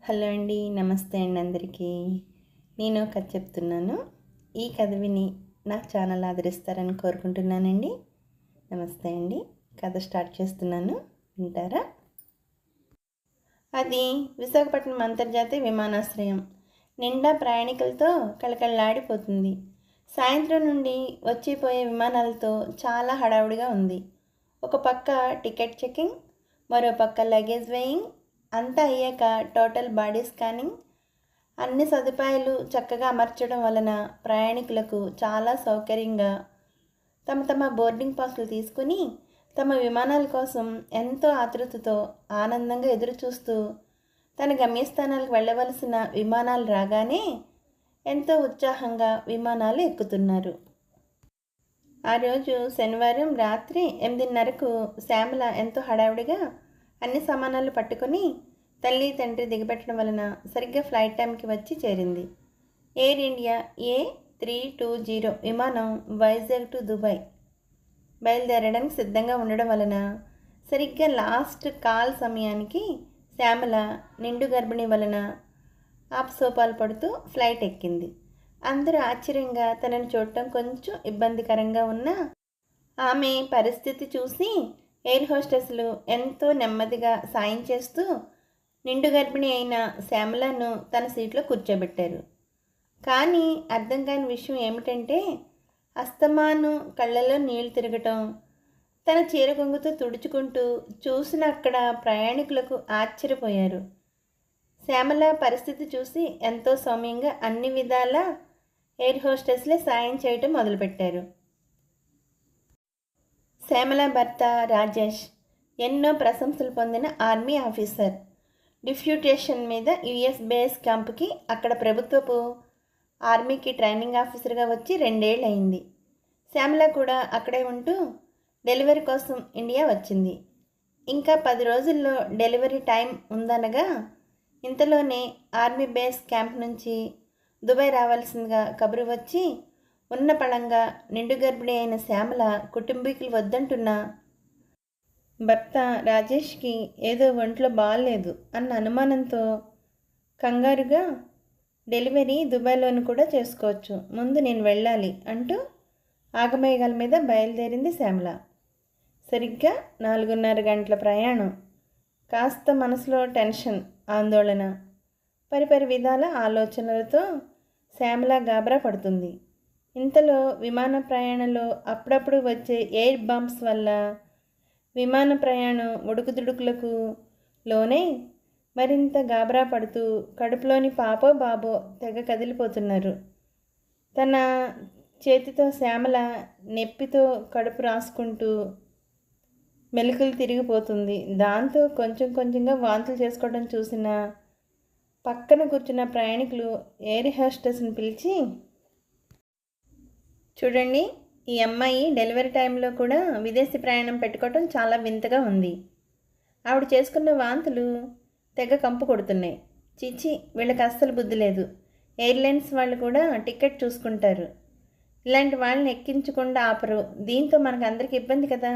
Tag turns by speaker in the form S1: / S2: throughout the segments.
S1: Hello అండి, నమస్తే అండి అందరికీ. నేను కథ చెప్తున్నాను. ఈ కథ విని నా ఛానల్ ఆదరిస్తారని కోరుకుంటున్నానండి. నమస్తే అండి. కథ స్టార్ట్ చేస్తున్నాను, వింటారా? అది విశాఖపట్నం అంతర్జాతీయ విమానాశ్రయం. నిండా ప్రయాణికులతో కళకళలాడిపోతుంది. సాయంత్రం నుండి వచ్చిపోయే విమానాలతో చాలా హడావుడిగా ఉంది. ఒక పక్క టికెట్ చెకింగ్, మరో పక్క లగేజ్ వేయింగ్, అంతా అయ్యాక టోటల్ బాడీ స్కానింగ్. అన్ని సదుపాయాలు చక్కగా అమర్చడం వలన ప్రయాణికులకు చాలా సౌకర్యంగా తమ తమ బోర్డింగ్ పాస్లు తీసుకుని తమ విమానాల కోసం ఎంతో ఆతృతతో ఆనందంగా ఎదురు చూస్తూ తన గమ్యస్థానాలకు వెళ్ళవలసిన విమానాలు రాగానే ఎంతో ఉత్సాహంగా విమానాలు ఎక్కుతున్నారు. ఆ రోజు శనివారం రాత్రి 8:30కు శ్యామల ఎంతో హడావిడిగా అన్ని సామానాలు పట్టుకొని తల్లి తండ్రి దిగబెట్టడం వలన సరిగ్గా ఫ్లైట్ టైంకి వచ్చి చేరింది. ఎయిర్ ఇండియా A320 విమానం వైజాగ్ టు దుబాయ్ బయలుదేరడానికి సిద్ధంగా ఉండడం వలన సరిగ్గా లాస్ట్ కాల్ సమయానికి శ్యామల నిండు గర్భిణి వలన ఆపసోపాలు పడుతూ ఫ్లైట్ ఎక్కింది. అందరూ ఆశ్చర్యంగా తనను చూడటం కొంచెం ఇబ్బందికరంగా ఉన్నా ఆమె పరిస్థితి చూసి ఎయిర్ హోస్టెస్లు ఎంతో నెమ్మదిగా సాయం చేస్తూ నిండు గర్భిణి అయిన శ్యామలను తన సీట్లో కూర్చోబెట్టారు. కానీ అర్థం కాని విషయం ఏమిటంటే అస్తమాను కళ్ళలో నీళ్లు తిరగటం, తన చీర కొంగుతో తుడుచుకుంటూ చూసిన అక్కడ ప్రయాణికులకు ఆశ్చర్యపోయారు. శ్యామల పరిస్థితి చూసి ఎంతో సౌమ్యంగా అన్ని విధాలా ఎయిర్ హోస్టెస్లే సాయం చేయటం మొదలుపెట్టారు. శ్యామల భర్త రాజేష్ ఎన్నో ప్రశంసలు పొందిన ఆర్మీ ఆఫీసర్. డిప్యూటేషన్ మీద యుఎస్ బేస్ క్యాంపుకి అక్కడ ప్రభుత్వపు ఆర్మీకి ట్రైనింగ్ ఆఫీసర్గా వచ్చి 2 ఏళ్ళు అయింది. శ్యామల కూడా అక్కడే ఉంటూ డెలివరీ కోసం ఇండియా వచ్చింది. ఇంకా 10 రోజుల్లో డెలివరీ టైం ఉందనగా ఇంతలోనే ఆర్మీ బేస్ క్యాంప్ నుంచి దుబాయ్ రావాల్సిందిగా కబురు వచ్చి ఉన్న పళంగా నిండు గర్భిణి అయిన శ్యామల కుటుంబీకులు వద్దంటున్నా భర్త రాజేష్కి ఏదో ఒంట్లో బాగాలేదు అన్న అనుమానంతో కంగారుగా డెలివరీ దుబాయ్లోని కూడా చేసుకోవచ్చు, ముందు నేను వెళ్ళాలి అంటూ ఆగమేఘాల మీద బయలుదేరింది శ్యామల. సరిగ్గా 4:30 గంటల ప్రయాణం. కాస్త మనసులో టెన్షన్, ఆందోళన, పరిపరి విధాల ఆలోచనలతో శ్యామల గాబరా పడుతుంది. ఇంతలో విమాన ప్రయాణంలో అప్పుడప్పుడు వచ్చే ఎయిర్ బంప్స్ వల్ల విమాన ప్రయాణం ఉడుకుదుడుకులకు లోనే మరింత గాబరా పడుతూ కడుపులోని పాపో బాబో తెగ కదిలిపోతున్నారు. తన చేతితో శ్యామల నెప్పితో కడుపు రాసుకుంటూ మెలికలు తిరిగిపోతుంది. దాంతో కొంచెం కొంచెంగా వాంతులు చేసుకోవడం చూసిన పక్కన కూర్చున్న ప్రయాణికులు ఎయిర్ హోస్టెస్ని పిలిచి, చూడండి, ఈ అమ్మాయి డెలివరీ టైంలో కూడా విదేశీ ప్రయాణం పెట్టుకోవటం చాలా వింతగా ఉంది. ఆవిడ చేసుకున్న వాంతులు తెగ కంపు కొడుతున్నాయి. చిచి, వీళ్ళకి అస్సలు బుద్ధి లేదు. ఎయిర్లైన్స్ వాళ్ళు కూడా టికెట్ చూసుకుంటారు, ఇలాంటి వాళ్ళని ఎక్కించకుండా ఆపరు. దీంతో మనకు అందరికీ ఇబ్బంది కదా.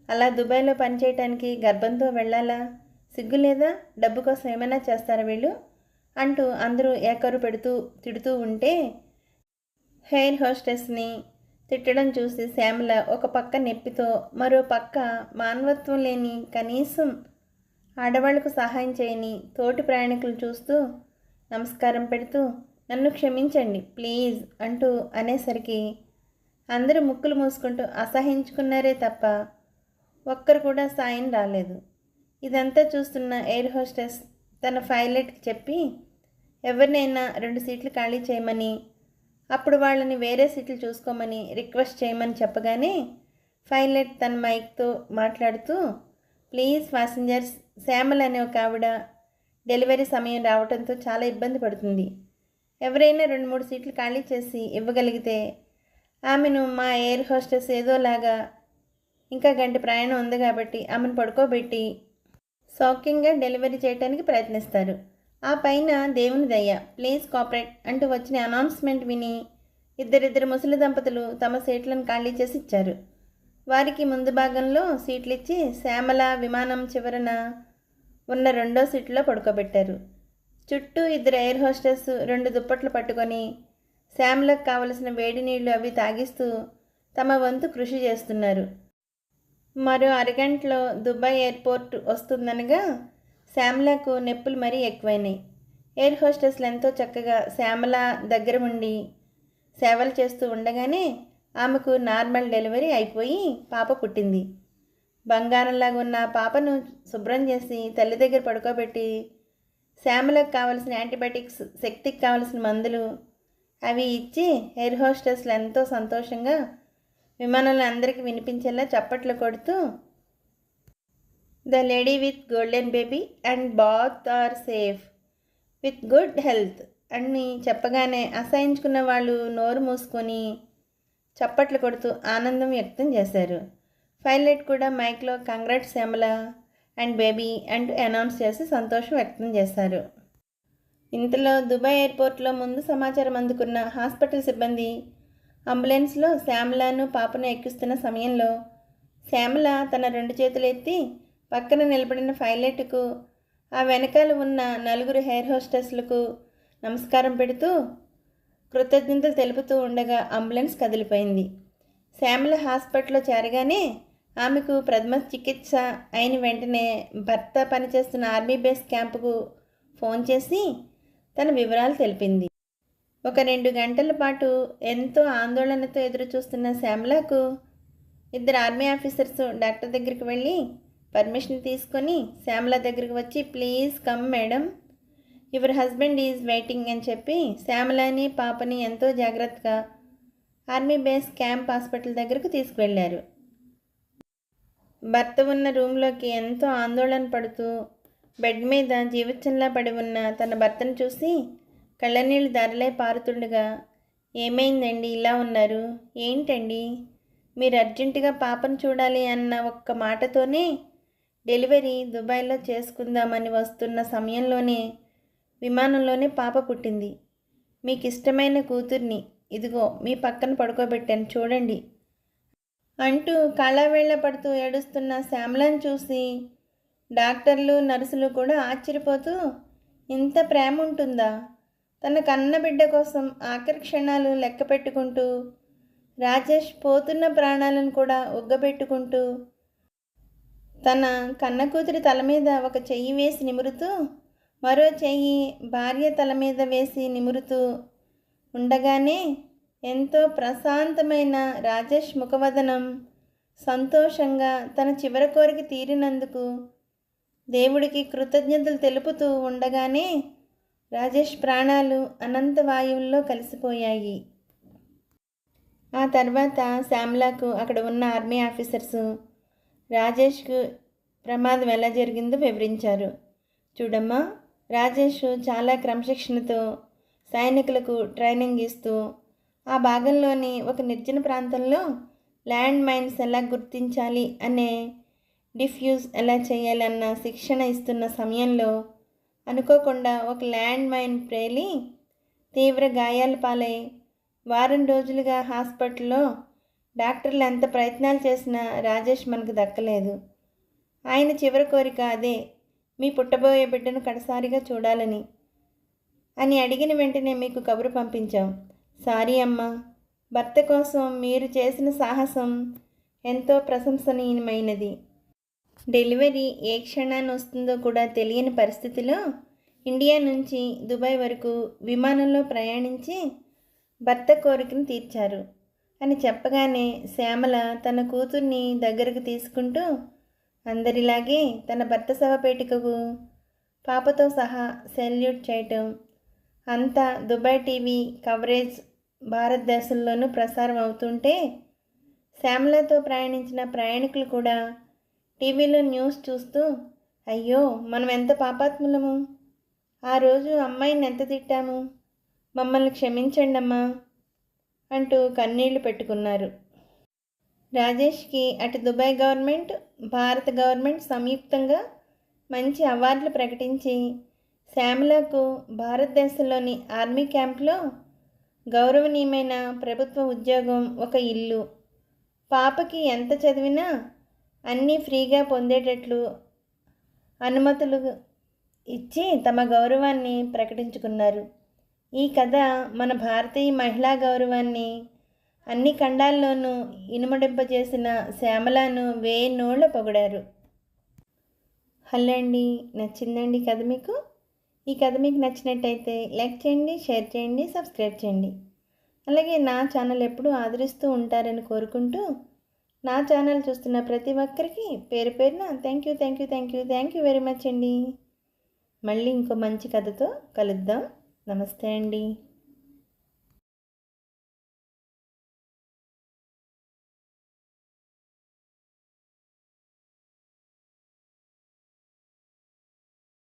S1: అలా దుబాయ్లో పనిచేయటానికి గర్భంతో వెళ్ళాలా? సిగ్గు లేదా? డబ్బు కోసం ఏమైనా చేస్తారా వీళ్ళు అంటూ అందరూ ఏకరు పెడుతూ తిడుతూ ఉంటే ఎయిర్ హోస్టెస్ని తిట్టడం చూసి శ్యామల ఒక పక్క నెప్పితో మరో పక్క మానవత్వం లేని, కనీసం ఆడవాళ్లకు సహాయం చేయని తోటి ప్రయాణికులు చూస్తూ నమస్కారం పెడుతూ నన్ను క్షమించండి ప్లీజ్ అంటూ అనేసరికి అందరూ ముక్కులు మూసుకుంటూ అసహించుకున్నారే తప్ప ఒక్కరు కూడా సాయం రాలేదు. ఇదంతా చూస్తున్న ఎయిర్ హోస్టెస్ తన పైలట్కి చెప్పి ఎవరినైనా 2 సీట్లు ఖాళీ చేయమని, అప్పుడు వాళ్ళని వేరే సీట్లు చూసుకోమని రిక్వెస్ట్ చేయమని చెప్పగానే పైలట్ తన మైక్తో మాట్లాడుతూ, ప్లీజ్ ప్యాసింజర్స్, శ్యామల అనే ఒక ఆవిడ డెలివరీ సమయం రావడంతో చాలా ఇబ్బంది పడుతుంది. ఎవరైనా 2-3 సీట్లు ఖాళీ చేసి ఇవ్వగలిగితే ఆమెను మా ఎయిర్ హోస్టెస్ ఏదోలాగా ఇంకా గంట ప్రయాణం ఉంది కాబట్టి ఆమెను పడుకోబెట్టి సౌఖ్యంగా డెలివరీ చేయడానికి ప్రయత్నిస్తారు. ఆ పైన దేవుని దయ, ప్లీజ్ కోఆపరేట్ అంటూ వచ్చిన అనౌన్స్మెంట్ విని ఇద్దరిద్దరు ముసలి దంపతులు తమ సీట్లను ఖాళీ చేసి ఇచ్చారు. వారికి ముందు భాగంలో సీట్లు ఇచ్చి శ్యామల విమానం చివరన ఉన్న రెండో సీట్లో పడుకోబెట్టారు. చుట్టూ ఇద్దరు ఎయిర్ హోస్టెస్ 2 దుప్పట్లు పట్టుకొని శ్యామలకు కావలసిన వేడి నీళ్లు అవి తాగిస్తూ తమ వంతు కృషి చేస్తున్నారు. మరో అరగంటలో దుబాయ్ ఎయిర్పోర్ట్ వస్తుందనగా శ్యామలకు నొప్పులు మరీ ఎక్కువైనాయి. ఎయిర్ హోస్టెస్లు ఎంతో చక్కగా శ్యామల దగ్గర ఉండి సేవలు చేస్తూ ఉండగానే ఆమెకు నార్మల్ డెలివరీ అయిపోయి పాప పుట్టింది. బంగారంలాగా ఉన్న పాపను శుభ్రం చేసి తల్లి దగ్గర పడుకోబెట్టి శ్యామలకు కావలసిన యాంటీబయాటిక్స్, శక్తికి కావలసిన మందులు అవి ఇచ్చి ఎయిర్ హోస్టెస్లు ఎంతో సంతోషంగా విమానంలో అందరికీ వినిపించేలా చప్పట్లు కొడుతూ the lady with golden baby and both are safe with good health అని చెప్పగానే అసహించుకున్న వాళ్ళు నోరు మూసుకొని చప్పట్లు కొడుతూ ఆనందం వ్యక్తం చేశారు. పైలట్ కూడా మైక్లో కంగ్రాట్స్ శ్యామల అండ్ బేబీ అంటూ అనౌన్స్ చేసి సంతోషం వ్యక్తం చేశారు. ఇంతలో దుబాయ్ ఎయిర్పోర్ట్లో ముందు సమాచారం అందుకున్న హాస్పిటల్ సిబ్బంది అంబులెన్స్లో శ్యామలను పాపను ఎక్కిస్తున్న సమయంలో శ్యామల తన 2 చేతులు ఎత్తి పక్కన నిలబడిన పైలట్కు, ఆ వెనకాల ఉన్న 4 ఎయిర్ హోస్టెస్లకు నమస్కారం పెడుతూ కృతజ్ఞతలు తెలుపుతూ ఉండగా అంబులెన్స్ కదిలిపోయింది. శ్యామల హాస్పిటల్లో చేరగానే ఆమెకు ప్రథమ చికిత్స అయిన వెంటనే భర్త పనిచేస్తున్న ఆర్మీ బేస్ క్యాంపుకు ఫోన్ చేసి తన వివరాలు తెలిపింది. ఒక 2 గంటల పాటు ఎంతో ఆందోళనతో ఎదురుచూస్తున్న శ్యామలకు 2 ఆర్మీ ఆఫీసర్స్ డాక్టర్ దగ్గరికి వెళ్ళి పర్మిషన్ తీసుకొని శ్యామల దగ్గరికి వచ్చి please come madam, your husband is waiting అని చెప్పి శ్యామలని పాపని ఎంతో జాగ్రత్తగా ఆర్మీ బేస్ క్యాంప్ హాస్పిటల్ దగ్గరకు తీసుకువెళ్ళారు. భర్త ఉన్న రూమ్లోకి ఎంతో ఆందోళన పడుతూ బెడ్ మీద జీవితంలా పడి ఉన్న తన భర్తను చూసి కళ్ళనీళ్ళు దారిలై పారుతుండగా, ఏమైందండి ఇలా ఉన్నారు, ఏంటండి మీరు అర్జెంటుగా పాపను చూడాలి అన్న ఒక్క మాటతోనే డెలివరీ దుబాయ్లో చేసుకుందామని వస్తున్న సమయంలోనే విమానంలోనే పాప పుట్టింది. మీకు ఇష్టమైన కూతుర్ని ఇదిగో మీ పక్కన పడుకోబెట్టాను చూడండి అంటూ కాళ్ళవేళ్ల పడుతూ ఏడుస్తున్న శ్యామలను చూసి డాక్టర్లు, నర్సులు కూడా ఆశ్చర్యపోతూ ఇంత ప్రేమ ఉంటుందా, తన కన్న బిడ్డ కోసం ఆఖరి క్షణాలు లెక్క పెట్టుకుంటూ రాజేష్ పోతున్న ప్రాణాలను కూడా ఒగ్గబెట్టుకుంటూ తన కన్న కూతురి తల మీద ఒక చెయ్యి వేసి నిమురుతూ మరో చెయ్యి భార్య తల మీద వేసి నిమురుతూ ఉండగానే ఎంతో ప్రశాంతమైన రాజేష్ ముఖవదనం సంతోషంగా తన చివరి కోరిక తీరినందుకు దేవుడికి కృతజ్ఞతలు తెలుపుతూ ఉండగానే రాజేష్ ప్రాణాలు అనంత వాయువుల్లో కలిసిపోయాయి. ఆ తర్వాత శ్యామలకు అక్కడ ఉన్న ఆర్మీ ఆఫీసర్సు రాజేష్కు ప్రమాదం ఎలా జరిగిందో వివరించారు. చూడమ్మా, రాజేష్ చాలా క్రమశిక్షణతో సైనికులకు ట్రైనింగ్ ఇస్తూ ఆ భాగంలోని ఒక నిర్జన ప్రాంతంలో ల్యాండ్ మైన్స్ ఎలా గుర్తించాలి అనే డిఫ్యూజ్ ఎలా చేయాలన్న శిక్షణ ఇస్తున్న సమయంలో అనుకోకుండా ఒక ల్యాండ్ మైన్ పేలి తీవ్ర గాయాల పాలై వారం రోజులుగా హాస్పిటల్లో డాక్టర్లు ఎంత ప్రయత్నాలు చేసినా రాజేష్ మనకు దక్కలేదు. ఆయన చివరి కోరిక అదే, మీ పుట్టబోయే బిడ్డను కడసారిగా చూడాలని అని అడిగిన వెంటనే మీకు కబురు పంపించాం. సారీ అమ్మా, భర్త కోసం మీరు చేసిన సాహసం ఎంతో ప్రశంసనీయమైనది. డెలివరీ ఏ క్షణాన్ని వస్తుందో కూడా తెలియని పరిస్థితిలో ఇండియా నుంచి దుబాయ్ వరకు విమానంలో ప్రయాణించి భర్త కోరికను తీర్చారు అని చెప్పగానే శ్యామల తన కూతుర్ని దగ్గరకు తీసుకుంటూ అందరిలాగే తన భర్త శవపేటికకు పాపతో సహా సెల్యూట్ చేయటం, అంతా దుబాయ్ టీవీ కవరేజ్ భారతదేశంలోనూ ప్రసారం అవుతుంటే శ్యామలతో ప్రయాణించిన ప్రయాణికులు కూడా టీవీలో న్యూస్ చూస్తూ అయ్యో మనం ఎంత పాపాత్ములము, ఆ రోజు అమ్మాయిని ఎంత తిట్టాము, మమ్మల్ని క్షమించండి అమ్మా అంటూ కన్నీళ్లు పెట్టుకున్నారు. రాజేష్కి అటు దుబాయ్ గవర్నమెంట్, భారత గవర్నమెంట్ సంయుక్తంగా మంచి అవార్డులు ప్రకటించి శ్యామలకు భారతదేశంలోని ఆర్మీ క్యాంప్లో గౌరవనీయమైన ప్రభుత్వ ఉద్యోగం, ఒక ఇల్లు, పాపకి ఎంత చదివినా అన్నీ ఫ్రీగా పొందేటట్లు అనుమతులు ఇచ్చి తమ గౌరవాన్ని ప్రకటించుకున్నారు. ఈ కథ మన భారతీయ మహిళా గౌరవాన్ని అన్ని ఖండాల్లోనూ ఇనుమడింపజేసిన శ్యామలను వేయి నోళ్ళ పొగిడారు. హలో అండి, నచ్చిందండి కథ మీకు? ఈ కథ మీకు నచ్చినట్టయితే లైక్ చేయండి, షేర్ చేయండి, సబ్స్క్రైబ్ చేయండి. అలాగే నా ఛానల్ ఎప్పుడూ ఆదరిస్తూ ఉంటారని కోరుకుంటూ, నా ఛానల్ చూస్తున్న ప్రతి ఒక్కరికి పేరు పేరున థ్యాంక్ యూ వెరీ మచ్ అండి. మళ్ళీ ఇంకో మంచి కథతో కలుద్దాం. నమస్తే అండి.